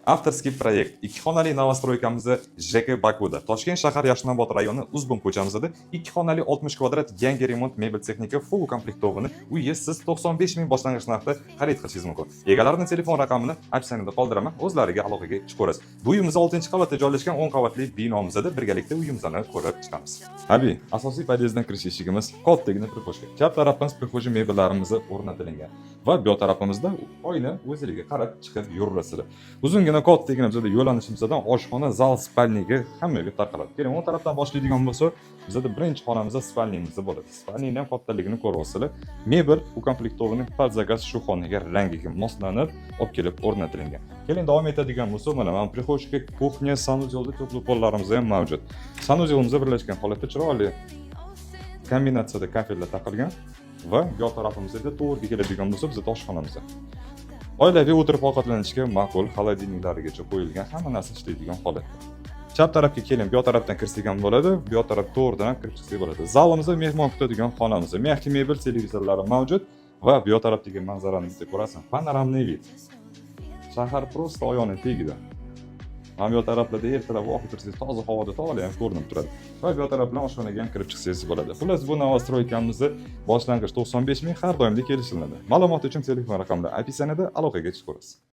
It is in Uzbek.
Avtorskiy proyekt. 2 xonali novostroykamizni JK Bakuda, Toshkent shahar Yashnobod rayoni Uzbun ko'chamizda 2 xonali 60 kvadrat yangi remont mebel texnika full komplektovini uyga siz 95 ming boshlang'ich narxda xarid qilishingiz mumkin. Egalarining telefon raqamini opsiyonida qoldiraman, o'zlariga aloqaga chiqarasiz. Bu uyimiz 6-qavatda joylashgan 10 qavatli binomizda birgalikda uyimizni ko'rib chiqamiz. Abi, asosiy podyezddan kirish eshigimiz kattagina prixojka. Chap tarafimiz prixoji mebellarimiz o'rnatilgan va bu tarafimizda oyna o'ziliga qarab chiqib yuraverasizlar. Uzungina kattagina bizda yo'lanishimizdan oshxona, zal, spalniga hammaga tarqaladi. Keling, o'ng tarafdan boshlaydigan bo'lsak, bizda birinchi xonamizda spalnimiz bo'ladi. Spalning ham kattaligini ko'ryapsizlar. Mebel ukomplektovani padzagaz shu xonaga rangiga moslanib, olib kelib o'rnatilgan. Keling, davom etadigan bo'lsak, mana prixojka, kuxnya, sanuzelda topli pollarimiz ham mavjud. Sanuzelimiz birlashgan holatda chiroyli kombinatsiyada kafellar taqilgan va bu tarafimizda to'g'ri keladigan bo'lsa, bizda oshxonamiz. Oilaviy o'tirib ovqatlanishga ma'qul xolodilniklarigacha qo'yilgan, hamma narsa ishlaydigan holatda. Chap tarafga keling, bu tarafdan kirsak ham bo'ladi, bu taraf to'g'ridan kirib chiqsak bo'ladi. Zalimizda mehmon kutadigan xonamiz, mexki mebel televizorlari mavjud va bu tarafdagi manzarani bitta ko'rasan. Panoramniy vid. Shahar prosta oyog'ining tagida. Mana bu taraflarda ertalab vaqt tursangiz toza havoda tog'lar ham ko'rinib turadi. Va bu taraf bilan oshxonaga ham kirib chiqsangiz bo'ladi. Xullas, bu novostroykamizni boshlang'ich 95 ming har doimda kelishiladi. Ma'lumot uchun telefon raqamlari opsiyonida aloqaga chiqasiz.